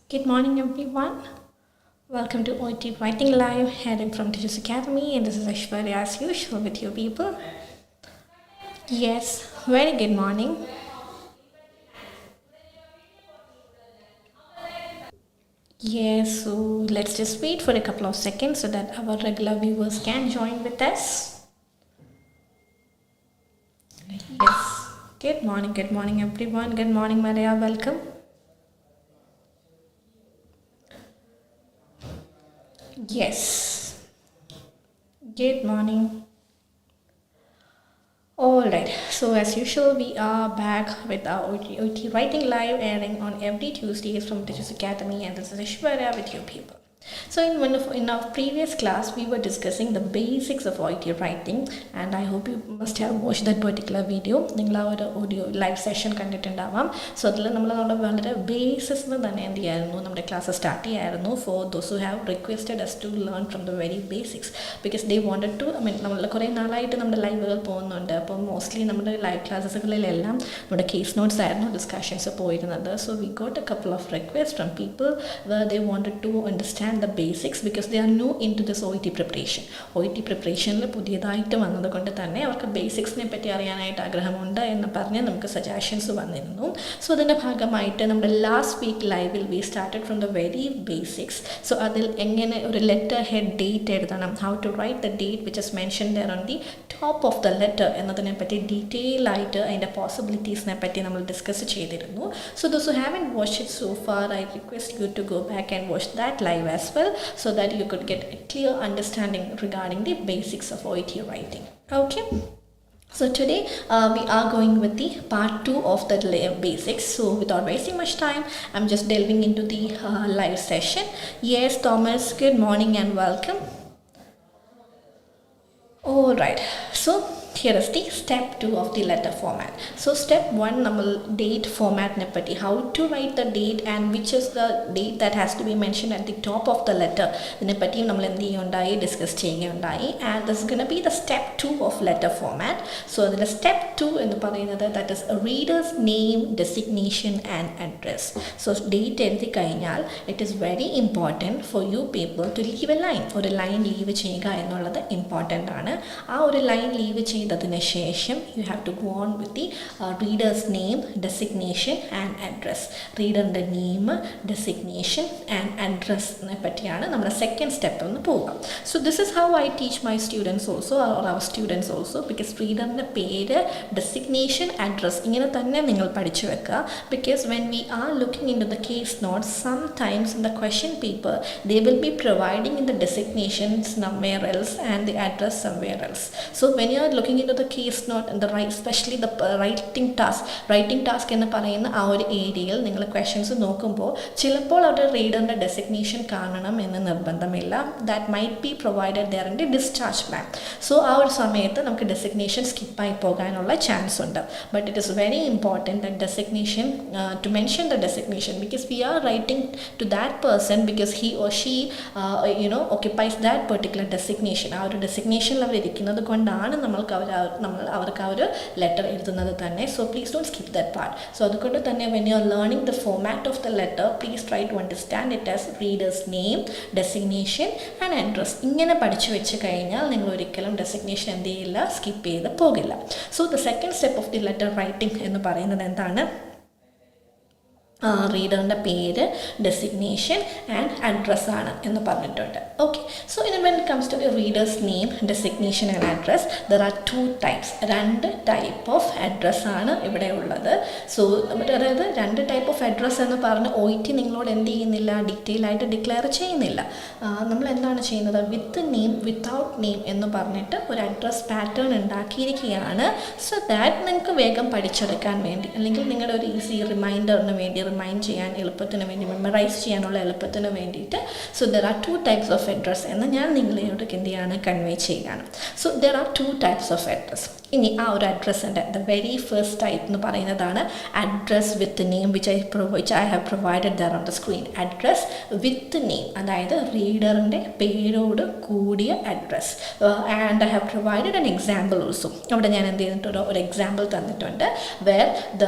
Good morning, everyone. Welcome to OET Writing Live, heading from Teachers Academy, and this is Aishwarya as usual with you people. Yes, very good morning. Yes, so let's just wait for a couple of seconds so that our regular viewers can join with us. Yes, good morning, everyone. Good morning, Maria. Welcome. Yes, good morning. Alright, so as usual, we are back with our OET Writing Live airing on every Tuesdays from Teachers Academy, and this is Ishwarya with you people. So in our previous class, we were discussing the basics of OET writing, and I hope you must have watched that particular video. നിങ്ങൾ ആ ഒരു audio live session കണ്ടിട്ടുണ്ടാവാം. So അതിൽ നമ്മുടെ വളരെ basics തന്നെ എന്ത് ചെയ്യായിരുന്നു, നമ്മുടെ ക്ലാസ് സ്റ്റാർട്ട് ചെയ്യായിരുന്നു for those who have requested us to learn from the very basics because they wanted to നമ്മൾ കുറേ നാളായിട്ട് നമ്മുടെ ലൈവുകൾ പോകുന്നുണ്ട്. അപ്പോൾ മോസ്റ്റ്ലി നമ്മുടെ ലൈവ് ക്ലാസ്സുകളിലെല്ലാം നമ്മുടെ കേസ് നോട്ട്സ് ആയിരുന്നു ഡിസ്കഷൻസ് പോയിരുന്നത്. So we got a couple of request from people where they wanted to understand the basics because they are new into this OET preparation. OET preparationൽ പുതിയതായിട്ട് വന്നത് കൊണ്ട് തന്നെ അവർക്ക് ബേസിക്സിനെ പറ്റി അറിയാനായിട്ട് ആഗ്രഹമുണ്ട് എന്ന് പറഞ്ഞ് നമുക്ക് സജഷൻസ് വന്നിരുന്നു. സോ അതിൻ്റെ ഭാഗമായിട്ട് നമ്മുടെ ലാസ്റ്റ് വീക്ക് ലൈവിൽ we started from the very basics. So അതിൽ എങ്ങനെ ഒരു ലെറ്റർ ഹെഡ് ഡേറ്റ് എഴുതണം, how to write the date which is mention there on the top of the letter എന്നതിനെ പറ്റി ഡീറ്റെയിൽ ആയിട്ട് അതിൻ്റെ പോസിബിലിറ്റീസിനെ പറ്റി നമ്മൾ ഡിസ്കസ് ചെയ്തിരുന്നു. So those who haven't watch it so far, I request you to go back and watch that live as well so that you could get a clear understanding regarding the basics of OET writing. Okay, so today we are going with the part 2 of the basics. So without wasting much time, I'm just delving into the live session. Yes, Thomas, good morning and welcome. All right, so here is the step 2 of the letter format. So step 1 നമ്മൾ date format ne patti, how to write the date and which is the date that has to be mentioned at the top of the letter ഇതിനെ പറ്റി നമ്മൾ എന്ത് ചെയ്യുകയുണ്ടായി, discuss ചെയ്യുകയുണ്ടായി. and this is going to be the step 2 of letter format. so അതിൻ്റെ step 2 എന്ന് പറയുന്നത് that is a reader's name, designation and address. so date എഴുതി കഴിഞ്ഞാൽ it is very important for you people to leave a line. ഒരു line leave ചെയ്യുക എന്നുള്ളത് important ആണ്. ആ ഒരു ലൈൻ ലീവ് ചെയ്തതിന് ശേഷം you have to go on with the reader's name, designation and address. റീഡറിൻ്റെ നെയിം, ഡെസിഗ്നേഷൻ ആൻഡ് അഡ്രസ്സിനെ പറ്റിയാണ് നമ്മുടെ സെക്കൻഡ് സ്റ്റെപ്പ് ഒന്ന് പോവുക. So this is how I teach my students also or our students also because റീഡറിൻ്റെ പേര്, designation, address ഇങ്ങനെ തന്നെ നിങ്ങൾ പഠിച്ചു വെക്കുക. Because when we are looking into the case note, sometimes in the question paper they will be providing in the designation somewhere else and the address somewhere else. So when you are looking into the case note and the right, especially the writing task എന്ന് പറയുന്ന ആ ഒരു ഏരിയയിൽ നിങ്ങൾ questions നോക്കുമ്പോൾ ചിലപ്പോൾ അവിടെ റീഡറിൻ്റെ designation കാണണം എന്ന് നിർബന്ധമില്ല. That might be provided there in the discharge plan. So ആ ഒരു സമയത്ത് നമുക്ക് ഡെസിഗ്നേഷൻ സ്കിപ്പായി പോകാനുള്ള ചാൻസ് ഉണ്ട്. But it is very important that designation to mention the designation because we are writing to that person because he or she occupies that particular designation. ആ ഒരു ഡെസിഗ്നേഷനിൽ അവർ ഇരിക്കുന്നത് കൊണ്ടാണ് നമ്മൾ അവർക്ക് ആ ഒരു ലെറ്റർ എഴുതുന്നത് തന്നെ. So please don't skip that part. So അതുകൊണ്ട് തന്നെ when you are learning the format of the letter please try to understand it as reader's name, designation and address. ഇങ്ങനെ പഠിച്ചു വെച്ച് കഴിഞ്ഞാൽ നിങ്ങൾ ഒരിക്കലും ഡെസിഗ്നേഷൻ എന്ത് ചെയ്യില്ല, സ്കിപ്പ് ചെയ്ത് പോകില്ല. So the second step of the letter writing എന്ന് പറയുന്നത് എന്താണ്, റീഡറിൻ്റെ പേര്, ഡെസിഗ്നേഷൻ ആൻഡ് അഡ്രസ് ആണ് എന്ന് പറഞ്ഞിട്ടുണ്ട്. ഓക്കെ, സോ ഇനി when it comes to the reader's name, designation and address, there are 2 types. 2 type of address ആണ് ഇവിടെ ഉള്ളത്. സോ അതായത് 2 ടൈപ്പ് ഓഫ് അഡ്രസ് എന്ന് പറഞ്ഞ് OET നിങ്ങളോട് എന്ത് ചെയ്യുന്നില്ല, ഡീറ്റെയിൽ ആയിട്ട് ഡിക്ലെയർ ചെയ്യുന്നില്ല. നമ്മൾ എന്താണ് ചെയ്യുന്നത്, വിത്ത് നെയിം, വിത്തൗട്ട് നെയിം എന്ന് പറഞ്ഞിട്ട് ഒരു അഡ്രസ് പാറ്റേൺ ഉണ്ടാക്കിയിരിക്കുകയാണ്. സോ ദാറ്റ് നിങ്ങൾക്ക് വേഗം പഠിച്ചെടുക്കാൻ വേണ്ടി, അല്ലെങ്കിൽ നിങ്ങളുടെ ഒരു ഈസി റിമൈൻഡറിന് വേണ്ടി, റിമൈൻഡ് ചെയ്യാൻ എളുപ്പത്തിന് വേണ്ടി, മെമ്മറൈസ് ചെയ്യാനുള്ള എളുപ്പത്തിന് വേണ്ടിയിട്ട്. So there are 2 types of address എന്ന് ഞാൻ നിങ്ങളോട് എന്ത് ചെയ്യാണ്, കൺവേ ചെയ്യുകയാണ്. So there are 2 types of address. ഇനി ആ ഒരു അഡ്രസ്സിൻ്റെ ദ വെരി ഫസ്റ്റ് ടൈപ്പ് എന്ന് പറയുന്നതാണ് address with name which I have provided there on the screen. Address with name, അതായത് റീഡറിൻ്റെ പേരോട് കൂടിയ അഡ്രസ്. And I have provided an example also. അവിടെ ഞാൻ എന്ത് ചെയ്തിട്ടുണ്ട്, ഒരു എക്സാമ്പിൾ തന്നിട്ടുണ്ട്. Where the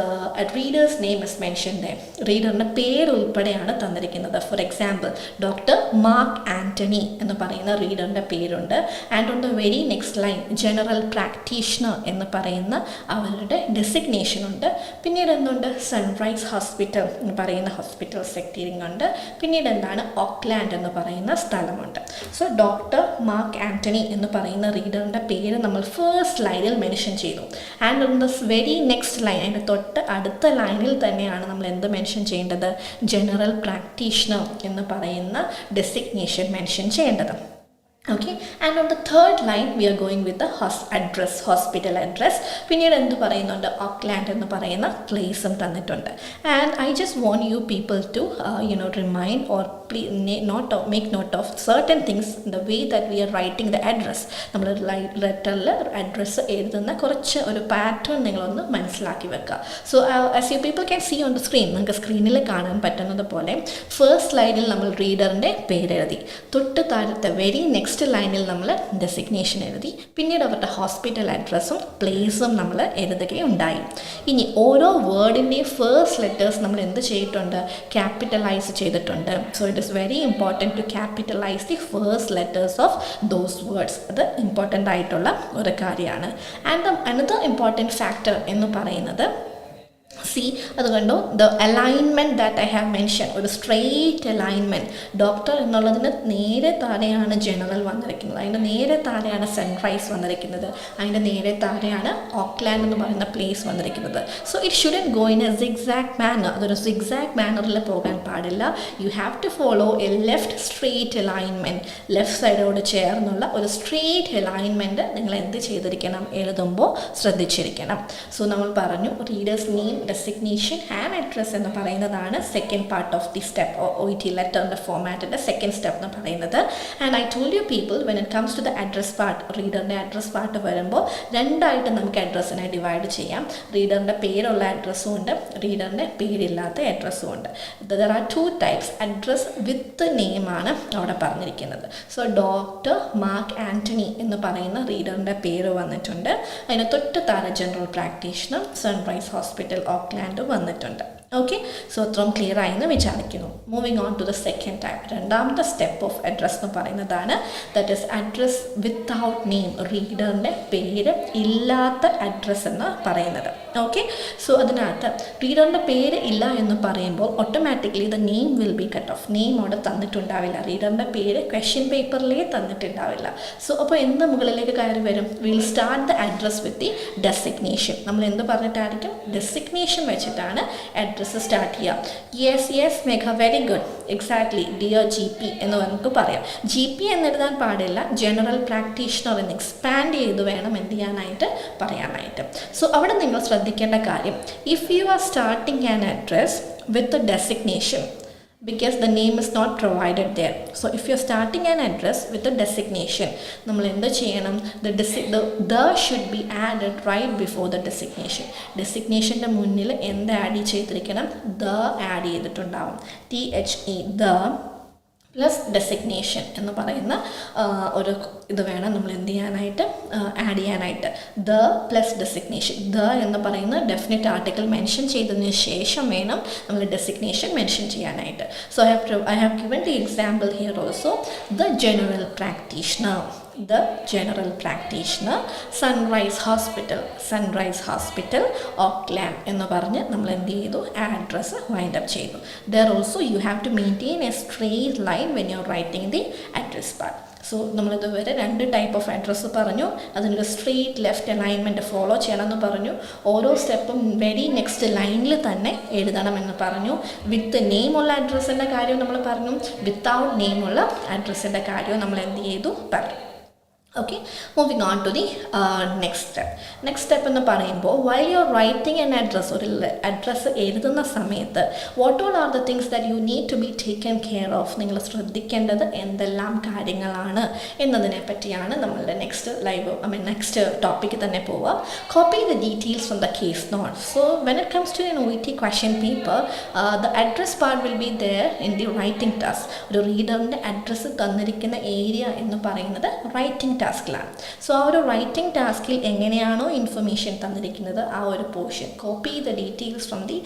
reader's name is mention there. റീഡറിൻ്റെ പേര് ഉൾപ്പെടെയാണ് തന്നിരിക്കുന്നത്. For example doctor Mark Antony എന്ന് പറയുന്ന റീഡറിൻ്റെ പേരുണ്ട്. And on the very next line general practitioner എന്ന് പറയുന്ന അവരുടെ ഡെസിഗ്നേഷൻ ഉണ്ട്. പിന്നീട് എന്തുണ്ട്, സൺറൈസ് ഹോസ്പിറ്റൽ എന്ന് പറയുന്ന ഹോസ്പിറ്റൽ സെക്ടറിംഗ് ഉണ്ട്. പിന്നീട് എന്താണ്, ഓക്ലാൻഡ് എന്ന് പറയുന്ന സ്ഥലമുണ്ട്. സോ ഡോക്ടർ മാർക്ക് ആൻ്റണി എന്ന് പറയുന്ന റീഡറിൻ്റെ പേര് നമ്മൾ ഫസ്റ്റ് ലൈനിൽ മെൻഷൻ ചെയ്തു. And on the very next line, അതിൻ്റെ തൊട്ട് അടുത്ത ലൈനിൽ തന്നെയാണ് നമ്മൾ എന്ത് മെൻഷൻ ചെയ്യേണ്ടത്, ജനറൽ പ്രാക്ടീഷണർ എന്ന് പറയുന്ന ഡെസിഗ്നേഷൻ മെൻഷൻ ചെയ്യേണ്ടത്. Okay, and on the third line we are going with the address, hospital address. പിന്നീട് എന്ത് പറയുന്നുണ്ട്, ഓക്ലാൻഡ് എന്ന് പറയുന്ന പ്ലേസും തന്നിട്ടുണ്ട്. And I just want you people to remind or make note of certain things in the way that we are writing the address. നമ്മൾ ലെറ്ററിൽ address എഴുതുന്ന കുറച്ച് ഒരു പാറ്റേൺ നിങ്ങളൊന്ന് മനസ്സിലാക്കി വെക്കുക. So as you people can see on the screen, നിങ്ങൾക്ക് സ്ക്രീനിൽ കാണാൻ പറ്റുന്നത് പോലെ ഫസ്റ്റ് ലൈനിൽ നമ്മൾ റീഡറിൻ്റെ പേരെഴുതി, തൊട്ട് താഴത്തെ വെരി നെക്സ്റ്റ് ലൈനിൽ നമ്മൾ ഡെസിഗ്നേഷൻ എഴുതി, പിന്നീട് അവരുടെ ഹോസ്പിറ്റൽ അഡ്രസ്സും പ്ലേസും നമ്മൾ എഴുതുകയുണ്ടായി. ഇനി ഓരോ വേർഡിൻ്റെയും ഫസ്റ്റ് ലെറ്റേഴ്സ് നമ്മൾ എന്ത് ചെയ്തിട്ടുണ്ട്, ക്യാപിറ്റലൈസ് ചെയ്തിട്ടുണ്ട്. So it is very important to capitalise the first letters of those words. അത് ഇമ്പോർട്ടൻ്റ് ആയിട്ടുള്ള ഒരു കാര്യമാണ്. ആൻഡ് അനദർ ഇമ്പോർട്ടൻറ്റ് ഫാക്ടർ എന്ന് പറയുന്നത്, അത് കണ്ടോ, the alignment that I have mention, ഒരു സ്ട്രെയിറ്റ് അലൈൻമെൻറ്റ്. ഡോക്ടർ എന്നുള്ളതിന് നേരെ താഴെയാണ് ജനറൽ വന്നിരിക്കുന്നത്, അതിൻ്റെ നേരെ താഴെയാണ് സൺറൈസ് വന്നിരിക്കുന്നത്, അതിൻ്റെ നേരെ താഴെയാണ് ഓക്ലാൻഡ് എന്ന് പറയുന്ന പ്ലേസ് വന്നിരിക്കുന്നത്. So it shouldn't go in a zigzag manner. അതൊരു സിഗ്സാഗ് മാനറിൽ പോകാൻ പാടില്ല. You have to follow a left straight alignment. Left സൈഡോട് ചേർന്നുള്ള ഒരു സ്ട്രെയിറ്റ് അലൈൻമെൻറ്റ് നിങ്ങൾ എന്ത് ചെയ്തിരിക്കണം, എഴുതുമ്പോൾ ശ്രദ്ധിച്ചിരിക്കണം. സോ നമ്മൾ പറഞ്ഞു reader's name, designation and address എന്ന് പറയുന്നതാണ് second part of the step, OET ലെറ്ററിൻ്റെ ഫോമാറ്റിൻ്റെ സെക്കൻഡ് സ്റ്റെപ്പ് എന്ന് പറയുന്നത്. And I told you people when it comes to the address part, റീഡറിൻ്റെ അഡ്രസ് പാർട്ട് വരുമ്പോൾ രണ്ടായിട്ട് നമുക്ക് അഡ്രസ്സിനെ ഡിവൈഡ് ചെയ്യാം. റീഡറിൻ്റെ പേരുള്ള അഡ്രസ്സും ഉണ്ട്, റീഡറിൻ്റെ പേരില്ലാത്ത അഡ്രസ്സും ഉണ്ട്. There are two types. Address with നെയിമാണ് അവിടെ പറഞ്ഞിരിക്കുന്നത്. സോ ഡോക്ടർ മാർക്ക് ആൻ്റണി എന്ന് പറയുന്ന റീഡറിൻ്റെ പേര് വന്നിട്ടുണ്ട്. അതിന് തൊട്ട് താഴെ general practitioner, sunrise hospital, Auckland വന്നിട്ടുണ്ട്. ഓക്കെ, സോ അത്രയും ക്ലിയർ ആയെന്ന് വിചാരിക്കുന്നു. Moving on to the second type, രണ്ടാമത്തെ സ്റ്റെപ്പ് ഓഫ് അഡ്രസ് എന്ന് പറയുന്നതാണ് that is address without name, റീഡറിൻ്റെ പേര് ഇല്ലാത്ത അഡ്രസ്സ് എന്ന് പറയുന്നത്. ഓക്കെ, സോ അതിനകത്ത് റീഡറിൻ്റെ പേര് ഇല്ല എന്ന് പറയുമ്പോൾ automatically the name will be cut off. Name അവിടെ തന്നിട്ടുണ്ടാവില്ല, റീഡറിൻ്റെ പേര് ക്വസ്റ്റ്യൻ പേപ്പറിലേ തന്നിട്ടുണ്ടാവില്ല. സോ അപ്പോൾ എന്ത് മുകളിലേക്ക് കയറി വരും, will start the address with the designation. നമ്മൾ എന്ത് പറഞ്ഞിട്ടായിരിക്കും, ഡെസിഗ്നേഷൻ വെച്ചിട്ടാണ് അഡ്രസ്സ് സ്റ്റാർട്ട് ചെയ്യാം. Yes Megha, very good, exactly, dear GP എന്ന് നമുക്ക് പറയാം. GP എന്നെഴുതാൻ പാടില്ല, ജനറൽ പ്രാക്ടീഷണർ എന്ന് എക്സ്പാൻഡ് ചെയ്ത് വേണം എന്ത് ചെയ്യാനായിട്ട്, പറയാനായിട്ട്. സോ അവിടെ നിങ്ങൾ ശ്രദ്ധിക്കേണ്ട കാര്യം, if you are starting an address with a designation because the name is not provided there. So if you're starting an address with a designation, നമ്മൾ എന്ത് ചെയ്യണം, the should be added right before the designation. ഡെസിഗ്നേഷൻ്റെ മുന്നിൽ എന്ത് add ചെയ്തിരിക്കണം, the add ചെയ്തിട്ടുണ്ടാവും. THE, the plus designation എന്ന് പറയുന്ന ഒരു ഇത് വേണം നമ്മൾ എന്ത് ചെയ്യാനായിട്ട്, ആഡ് ചെയ്യാനായിട്ട്. ദ പ്ലസ് ഡെസിഗ്നേഷൻ, ദ എന്ന് പറയുന്ന ഡെഫിനിറ്റ് ആർട്ടിക്കിൾ മെൻഷൻ ചെയ്തതിന് ശേഷം വേണം നമ്മൾ ഡെസിഗ്നേഷൻ മെൻഷൻ ചെയ്യാനായിട്ട്. So I have given the example here also. The general practitioner, the general practitioner, sunrise hospital Auckland എന്ന് പറഞ്ഞ് നമ്മൾ എന്ത് ചെയ്തു, അഡ്രസ്സ് വൈൻഡ് അപ്പ് ചെയ്തു. There also you have to maintain a straight line when you're writing the address part. So നമ്മളിതുവരെ രണ്ട് type of address പറഞ്ഞു, അതിനൊരു സ്ട്രെയിറ്റ് ലെഫ്റ്റ് അലൈൻമെൻറ്റ് ഫോളോ ചെയ്യണമെന്ന് പറഞ്ഞു, ഓരോ സ്റ്റെപ്പും വെരി നെക്സ്റ്റ് ലൈനിൽ തന്നെ എഴുതണമെന്ന് പറഞ്ഞു. വിത്ത് നെയിമുള്ള അഡ്രസ്സിൻ്റെ കാര്യം നമ്മൾ പറഞ്ഞു, വിത്തൗട്ട് നെയിമുള്ള അഡ്രസ്സിൻ്റെ കാര്യവും നമ്മൾ എന്ത് ചെയ്തു പറഞ്ഞു. Okay, moving on to the next step. Next step എന്ന് പറയുമ്പോൾ while you're writing an address, ഒരു അഡ്രസ്സ് എഴുതുന്ന സമയത്ത് what all are the things that you need to be taken care of, നിങ്ങൾ ശ്രദ്ധിക്കേണ്ടത് എന്തെല്ലാം കാര്യങ്ങളാണ് എന്നതിനെ പറ്റിയാണ് നമ്മളുടെ നെക്സ്റ്റ് ടോപ്പിക്ക് തന്നെ പോവുക. Copy the details from the case note. So when it comes to an OET question paper, the address part will be there in the writing task. ഒരു റീഡറിൻ്റെ അഡ്രസ്സ് തന്നിരിക്കുന്ന ഏരിയ എന്ന് പറയുന്നത് റൈറ്റിംഗ് ടാസ്കിലാണ്. സോ ആ ഒരു writing ടാസ്കിൽ എങ്ങനെയാണോ information തന്നിരിക്കുന്നത് ആ ഒരു portion copy the details from the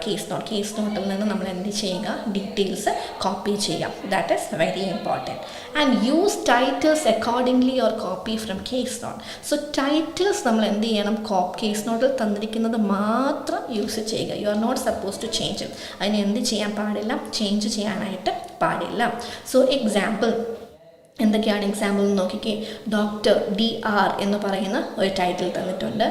case നോട്ടിൽ നിന്ന് നമ്മൾ എന്ത് ചെയ്യുക, ഡീറ്റെയിൽസ് കോപ്പി ചെയ്യാം. That is very important. And use titles accordingly or copy from case note. So titles നമ്മൾ എന്ത് ചെയ്യണം, കേസ് നോട്ടിൽ തന്നിരിക്കുന്നത് മാത്രം യൂസ് ചെയ്യുക. You are not suppose to change. അതിന് എന്ത് ചെയ്യാൻ പാടില്ല, ചേഞ്ച് ചെയ്യാനായിട്ട് പാടില്ല. സോ എക്സാമ്പിൾ എന്തൊക്കെയാണ് എക്സാമ്പിൾ നോക്കിക്കേ. ഡോക്ടർ DR എന്ന് പറയുന്ന ഒരു ടൈറ്റിൽ തന്നിട്ടുണ്ട്.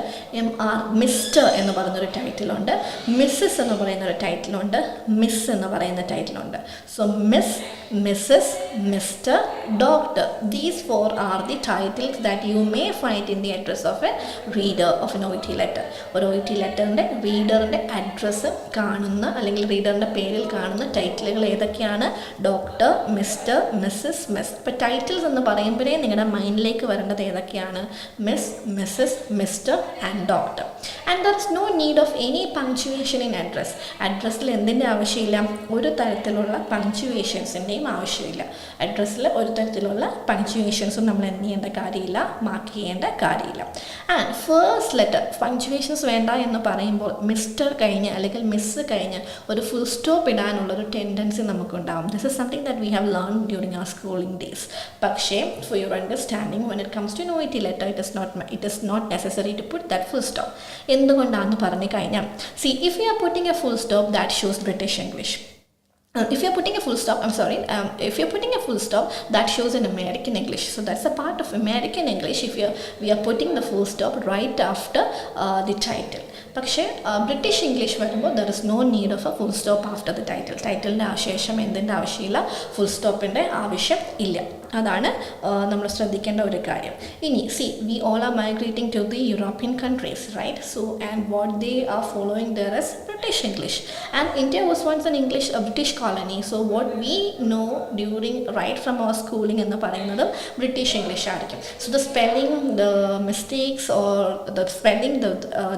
MR മിസ്റ്റർ എന്ന് പറയുന്നൊരു ടൈറ്റിലുണ്ട്. മിസ്സസ് എന്ന് പറയുന്നൊരു ടൈറ്റിലുണ്ട്. മിസ് എന്ന് പറയുന്ന ടൈറ്റിലുണ്ട്. So miss, missus, mister, doctor, these 4 are the titles that you may find in the address of a reader of an OET letter. ഒരു OET ലെറ്ററിൻ്റെ റീഡറിൻ്റെ അഡ്രസ്സ് കാണുന്ന അല്ലെങ്കിൽ റീഡറിൻ്റെ പേരിൽ കാണുന്ന ടൈറ്റിലുകൾ ഏതൊക്കെയാണ്? Doctor, mister, missus, miss. അപ്പോൾ ടൈറ്റിൽസ് എന്ന് പറയുമ്പോഴേ നിങ്ങളുടെ മൈൻഡിലേക്ക് വരേണ്ടത് ഏതൊക്കെയാണ്? Miss, missus, mister and doctor. And there is no need of any punctuation in address. അഡ്രസ്സിൽ എന്തിൻ്റെ ആവശ്യമില്ല? ഒരു തരത്തിലുള്ള പങ്ക്ച്വേഷൻസിൻ്റെയും ആവശ്യമില്ല. അഡ്രസ്സിൽ ഒരു തരത്തിലുള്ള പങ്ക്ച്വേഷൻസും നമ്മൾ എന്ത് ചെയ്യേണ്ട കാര്യമില്ല, മാർക്ക് ചെയ്യേണ്ട കാര്യമില്ല. ആൻഡ് ഫസ്റ്റ് ലെറ്റർ പങ്ക്ച്വേഷൻസ് വേണ്ട എന്ന് പറയുമ്പോൾ മിസ്റ്റർ കഴിഞ്ഞ് അല്ലെങ്കിൽ മിസ് കഴിഞ്ഞ് ഒരു ഫുൾ സ്റ്റോപ്പ് ഇടാനുള്ളൊരു ടെൻഡൻസി നമുക്കുണ്ടാകും. This is something that we have learn during our schooling days. പക്ഷേ for your understanding, when it comes to an OET letter, it is not necessary to put that full stop. എന്തുകൊണ്ടാണെന്ന് പറഞ്ഞു കഴിഞ്ഞാൽ, see, if you are putting a full stop, that shows British English. If you're putting a full stop, if you're putting a full stop, that shows in American English. So that's a part of American English if we are putting the full stop right after the title. പക്ഷേ British English വരുമ്പോൾ there is no need of a full stop after the title. ടൈറ്റിലിൻ്റെ ശേഷം എന്തിൻ്റെ ആവശ്യമില്ല, full സ്റ്റോപ്പിൻ്റെ ആവശ്യം ഇല്ല. അതാണ് നമ്മൾ ശ്രദ്ധിക്കേണ്ട ഒരു കാര്യം. ഇനി we all are migrating to the European countries, right? So and what they are following there is British English, and India was once a British colony. So what we know during right from our schooling എന്ന് പറയുന്നത് British English ആയിരിക്കും. So the spelling, the mistakes or the spelling,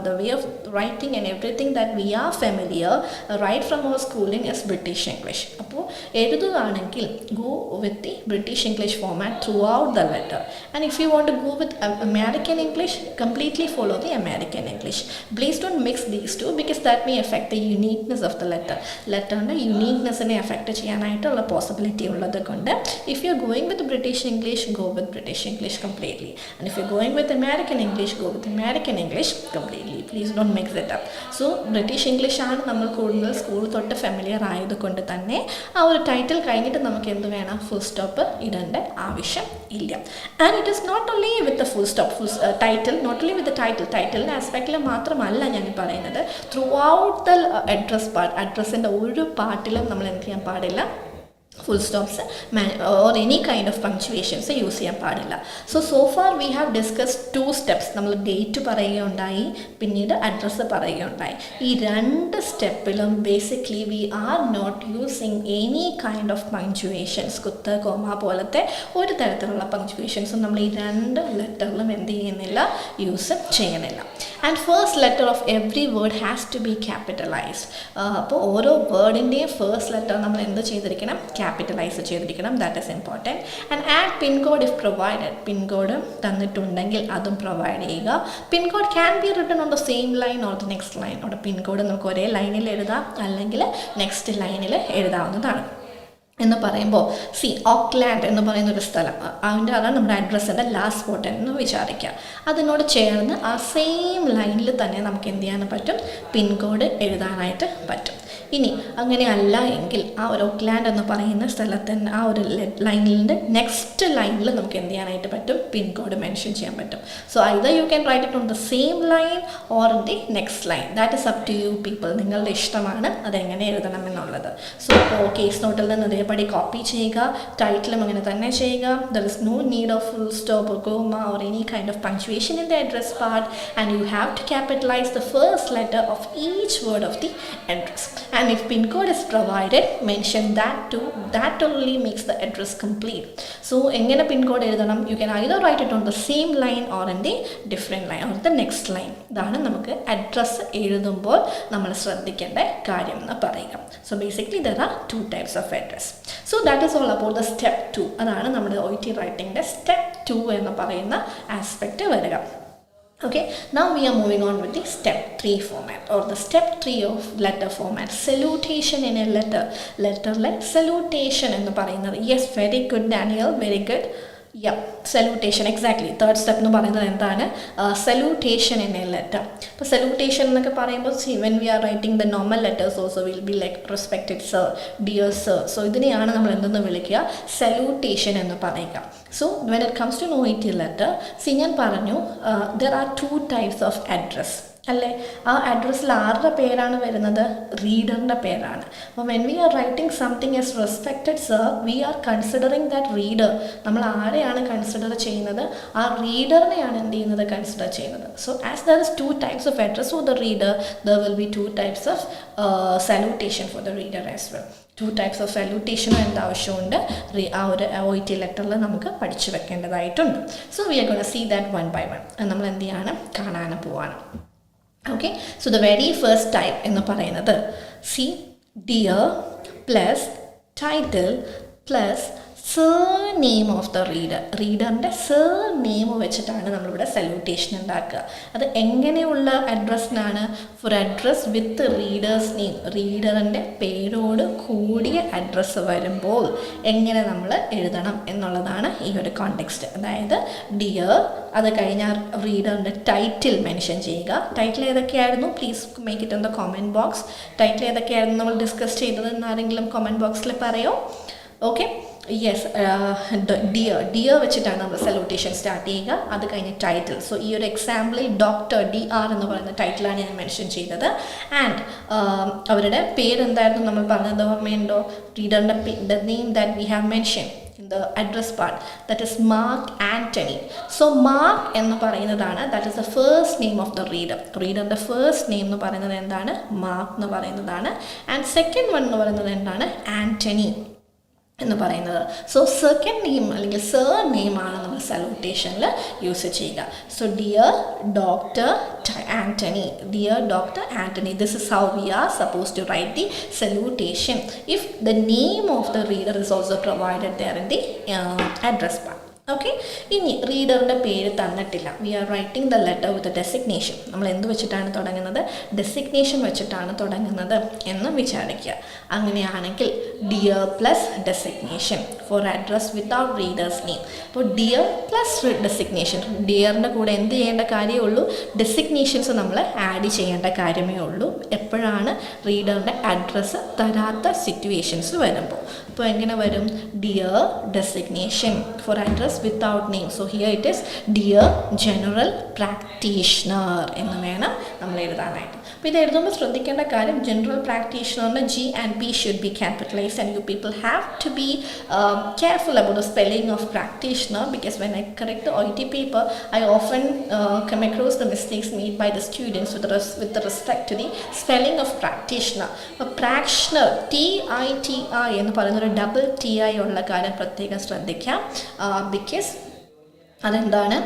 the way of writing and everything that we are familiar right from our schooling is British English. അപ്പോൾ എഴുതുകയാണെങ്കിൽ go with the British English format throughout the letter, and if you want to go with American English, completely follow the American English. Please don't mix these two because that may affect the uniqueness of the letter. Letterന്റെ uniquenessനെ affect ചെയ്യാനായിട്ടുള്ള possibility ഉള്ളത് കൊണ്ട് if you are going with British English, go with British English completely, and if you are going with American English, go with American English completely. Please don't mix it up. So British English ആണ് നമ്മൾ കൂടുതൽ school തൊട്ട് familiar ആയതുകൊണ്ട് തന്നെ ആ ഒരു title കഴിഞ്ഞിട്ട് നമുക്ക് എന്ത് വേണം, ഫുൾ സ്റ്റോപ്പ് ഇടേണ്ട ആവശ്യം ഇല്ല. And it is not only with the full stop title, not only with the ടൈറ്റിലിൻ്റെ ആസ്പെക്റ്റിൽ മാത്രമല്ല ഞാൻ പറയുന്നത്, throughout the address part, അഡ്രസ്സിൻ്റെ ഒരു പാർട്ടിലും നമ്മൾ എന്ത് ചെയ്യാൻ പാടില്ല, full stops or any kind of punctuations use ചെയ്യാൻ പാടില്ല. so far we have discussed 2 steps. നമ്മൾ ഡേറ്റ് പറയുകയുണ്ടായി, പിന്നീട് അഡ്രസ്സ് പറയുകയുണ്ടായി. ഈ 2 സ്റ്റെപ്പിലും basically we are not using any kind of punctuations, കുത്ത്, കോമ പോലത്തെ ഒരു തരത്തിലുള്ള പങ്ക്ച്വേഷൻസും നമ്മൾ ഈ 2 ലെറ്ററിലും എന്ത് ചെയ്യുന്നില്ല, യൂസ് ചെയ്യുന്നില്ല. And first letter of every word has to be capitalised. അപ്പോൾ ഓരോ വേർഡിൻ്റെയും ഫസ്റ്റ് ലെറ്റർ നമ്മൾ എന്ത് ചെയ്തിരിക്കണം, ക്യാപിറ്റലൈസ് ചെയ്തിരിക്കണം. That is important. And add pin code if provided. Pin code തന്നിട്ടുണ്ടെങ്കിൽ അതും പ്രൊവൈഡ് ചെയ്യുക. Pin code can be written on the same line or the next line. അവിടെ പിൻ കോഡ് നമുക്ക് ഒരേ ലൈനിൽ എഴുതാം അല്ലെങ്കിൽ നെക്സ്റ്റ് ലൈനിൽ എഴുതാവുന്നതാണ്. എന്ന് പറയുമ്പോൾ ഓക്ലാൻഡ് എന്ന് പറയുന്നൊരു സ്ഥലം, അതാണ് നമ്മുടെ അഡ്രസ്സിൻ്റെ ലാസ്റ്റ് സ്പോട്ട് എന്ന് വിചാരിക്കുക. അതിനോട് ചേർന്ന് ആ സെയിം ലൈനിൽ തന്നെ നമുക്ക് എന്ത് ചെയ്യാൻ പറ്റും, പിൻ കോഡ് എഴുതാനായിട്ട് പറ്റും. ഇനി അങ്ങനെയല്ല എങ്കിൽ ആ ഒരു ഓക്ലാൻഡ് എന്ന് പറയുന്ന സ്ഥലത്ത് ആ ഒരു ലൈനിൻ്റെ നെക്സ്റ്റ് ലൈനിൽ നമുക്ക് എന്ത് ചെയ്യാനായിട്ട് പറ്റും, പിൻകോഡ് മെൻഷൻ ചെയ്യാൻ പറ്റും. So either you can write it on the same line or in the next line. That is up to you people. നിങ്ങളുടെ ഇഷ്ടമാണ് അതെങ്ങനെ എഴുതണം എന്നുള്ളത്. സോ ഇപ്പോൾ കേസ് നോട്ടിൽ നിന്ന് അതേപടി കോപ്പി ചെയ്യുക, ടൈറ്റിലും അങ്ങനെ തന്നെ ചെയ്യുക. There is no need of full stop or comma or any kind of punctuation in the address part, and you have to capitalize the first letter of each word of the address. And if pin code is provided, mention that too. That only makes the address complete. So engane pin code എഴുതണം, you can either write it on the same line or in the different line or the next line. ഇതാണ് നമുക്ക് address എഴുതുമ്പോൾ നമ്മൾ ശ്രദ്ധിക്കേണ്ട കാര്യം എന്ന് പറയുക. So basically there are two types of address. So that is all about the step 2. അതാണ് നമ്മുടെ OET writingന്റെ step 2 എന്ന് പറയുന്ന ആസ്പെക്റ്റ് വരിക. Okay, now we are moving on with the step 3 format or the step 3 of letter format. Salutation in a letter. Letterle salutation എന്ന് പറയുന്നത്. Yes, very good Daniel, very good. Yeah, salutation, exactly. Third step എന്ന് പറയുന്നത് എന്താണ്, salutation in a letter. അപ്പോൾ salutation എന്നൊക്കെ പറയുമ്പോൾ when we are writing the normal letters also will be like respected sir, dear sir. So ഇതിനെയാണ് നമ്മൾ എന്തെന്ന് വിളിക്കുക, salutation എന്ന് പറയുക. So when it comes to an OET letter, ഞാൻ പറഞ്ഞു there are two types of address. അല്ലേ, ആ അഡ്രസ്സിൽ ആരുടെ പേരാണ് വരുന്നത്, റീഡറിൻ്റെ പേരാണ്. അപ്പോൾ when we are writing something as respected sir, we are considering that reader. നമ്മൾ ആരെയാണ് കൺസിഡർ ചെയ്യുന്നത്, ആ റീഡറിനെയാണ് എന്ത് ചെയ്യുന്നത്, കൺസിഡർ ചെയ്യുന്നത്. So as there is two types of address for the reader, there will be two types of salutation for the reader as well. Two types of സല്യൂട്ടേഷനും എന്താവശ്യമുണ്ട്, ആ ഒരു OET ലെറ്ററിൽ നമുക്ക് പഠിച്ചു വെക്കേണ്ടതായിട്ടുണ്ട്. So we are gonna see that one by one. നമ്മൾ എന്ത് ചെയ്യാണ്, കാണാൻ പോവാണ്. Okay, so the very first type എന്ന് പറയുന്നത് see, dear plus title plus surname of the reader. റീഡറിൻ്റെ surname വെച്ചിട്ടാണ് നമ്മളിവിടെ സല്യൂട്ടേഷൻ ഉണ്ടാക്കുക. അത് എങ്ങനെയുള്ള അഡ്രസ്സിനാണ്, ഫോർ അഡ്രസ് വിത്ത് റീഡേഴ്സ് നെയിം. റീഡറിൻ്റെ പേരോട് കൂടിയ അഡ്രസ്സ് വരുമ്പോൾ എങ്ങനെ നമ്മൾ എഴുതണം എന്നുള്ളതാണ് ഈ ഒരു കോണ്ടെക്സ്റ്റ്. അതായത് ഡിയർ, അത് കഴിഞ്ഞാൽ റീഡറിൻ്റെ ടൈറ്റിൽ മെൻഷൻ ചെയ്യുക. ടൈറ്റിൽ ഏതൊക്കെയായിരുന്നു, please make it in the comment box. Title ഏതൊക്കെയായിരുന്നു നമ്മൾ ഡിസ്കസ് ചെയ്തത് എന്നാരെങ്കിലും കമൻറ്റ് ബോക്സിൽ പറയോ. ഓക്കെ, യെസ്, ഡിയർ വെച്ചിട്ടാണ് നമ്മൾ സല്യൂട്ടേഷൻ സ്റ്റാർട്ട് ചെയ്യുക. അത് കഴിഞ്ഞ് ടൈറ്റിൽ. സോ ഈ ഒരു എക്സാമ്പിളിൽ ഡോക്ടർ DR എന്ന് പറയുന്ന ടൈറ്റിലാണ് ഞാൻ മെൻഷൻ ചെയ്തത്. ആൻഡ് അവരുടെ പേരെന്തായിരുന്നു നമ്മൾ പറഞ്ഞത്, ഓർമ്മയുണ്ടോ, റീഡറിൻ്റെ name that we have mention in the address part, that is Mark Anthony. So Mark എന്ന് പറയുന്നതാണ്, that is the first name of the reader. റീഡറിൻ്റെ ഫസ്റ്റ് നെയിം എന്ന് പറയുന്നത് എന്താണ്, മാർക്ക് എന്ന് പറയുന്നതാണ്. ആൻഡ് സെക്കൻഡ് വൺ എന്ന് പറയുന്നത് എന്താണ്, ആൻ്റണി എന്ന് പറയുന്നത്. സോ സെക്കൻഡ് നെയിം അല്ലെങ്കിൽ സർ നെയിമാണ് നമ്മൾ സല്യൂട്ടേഷനിൽ യൂസ് ചെയ്യുക. So dear doctor Antony, dear doctor Antony. This is how we R suppose to right the salutation if the name of the reader is also provided there in the address part. Okay, ഇനി റീഡറിൻ്റെ പേര് തന്നിട്ടില്ല, V are writing the letter with designation. നമ്മൾ എന്ത് വെച്ചിട്ടാണ് തുടങ്ങുന്നത്, designation വെച്ചിട്ടാണ് തുടങ്ങുന്നത് എന്ന് വിചാരിക്കുക. അങ്ങനെയാണെങ്കിൽ dear plus designation for address without reader's name. അപ്പോൾ ഡിയർ പ്ലസ് ഡെസിഗ്നേഷൻ, ഡിയറിൻ്റെ കൂടെ എന്ത് ചെയ്യേണ്ട കാര്യമേ ഉള്ളൂ, ഡെസിഗ്നേഷൻസ് നമ്മൾ ആഡ് ചെയ്യേണ്ട കാര്യമേ ഉള്ളൂ. എപ്പോഴാണ് റീഡറിൻ്റെ അഡ്രസ്സ് തരാത്ത സിറ്റുവേഷൻസ് വരുമ്പോൾ. അപ്പോൾ എങ്ങനെ വരും, dear designation for address without name. So here it is dear general practitioner എന്ന് വേണം നമ്മൾ എഴുതാനായിട്ട്. അപ്പോൾ ഇത് എഴുതുമ്പോൾ ശ്രദ്ധിക്കേണ്ട കാര്യം, general പ്രാക്ടീഷണറിൻ്റെ G and P should be capitalized, and you people have to be careful about the spelling of practitioner, because when I correct the OET paper, I often come across the mistakes made by the students with respect to the spelling of practitioner. Practitioner TITI എന്ന് പറയുന്നൊരു double TI ഉള്ള കാര്യം പ്രത്യേകം ശ്രദ്ധിക്കാം. Because അതെന്താണ്,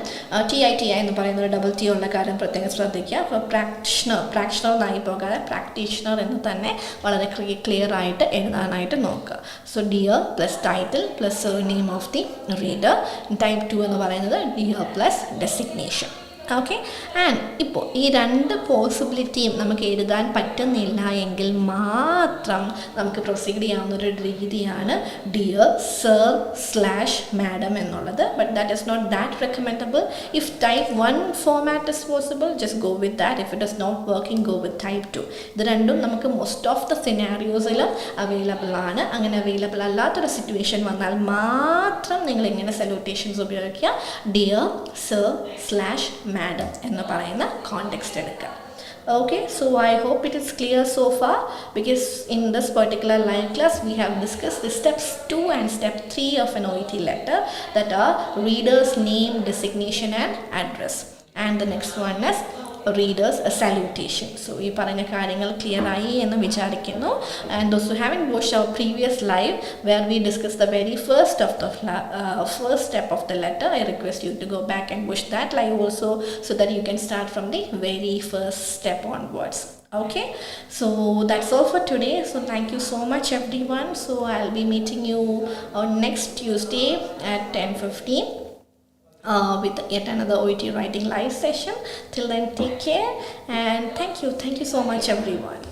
TITI എന്ന് പറയുന്നൊരു double T ഉള്ള കാര്യം പ്രത്യേകം ശ്രദ്ധിക്കുക. അപ്പോൾ പ്രാക്ടീഷണർ എന്നായി പോകാതെ പ്രാക്ടീഷണർ എന്ന് തന്നെ വളരെ ക്ലിയർ ആയിട്ട് എഴുതാനായിട്ട് നോക്കുക. So dear plus title plus name of the reader. Type 2 എന്ന് പറയുന്നത് dear plus designation. Okay. And ഇപ്പോൾ ഈ രണ്ട് പോസിബിലിറ്റിയും നമുക്ക് എഴുതാൻ പറ്റുന്നില്ല എങ്കിൽ മാത്രം നമുക്ക് പ്രൊസീഡ് ചെയ്യാവുന്നൊരു രീതിയാണ് ഡിയർ സർ സ്ലാഷ് മാഡം എന്നുള്ളത്. But that is not that recommendable. If type 1 format is possible, just go with that. If it is not working, go with type 2. ഇത് രണ്ടും നമുക്ക് മോസ്റ്റ് ഓഫ് ദ സിനാരിയോസിൽ available ആണ്. അങ്ങനെ available അല്ലാത്തൊരു situation വന്നാൽ മാത്രം നിങ്ങൾ ഇങ്ങനെ സല്യൂട്ടേഷൻസ് ഉപയോഗിക്കുക. ഡിയർ സർ സ്ലാഷ് മാഡം എന്ന് പറയുന്ന കോണ്ടെക്സ്റ്റ് എടുക്കുക. Okay, so I hope it is clear so far, because in this particular live class we have discussed the steps 2 and step 3 of an OET letter, that are reader's name, designation and address, and the next one is readers salutation. So ഈ പറഞ്ഞ കാര്യങ്ങൾ clear ആയി എന്ന് വിചാരിക്കുന്നു. And those who haven't watched our previous live where we discussed the very first step of the letter, I request you to go back and watch that live also, so that you can start from the very first step onwards. Okay, so that's all for today. So thank you so much everyone. So I'll be meeting you on next Tuesday at 10:15 with yet another OET Writing Live session. Till then, take care and thank you so much everyone.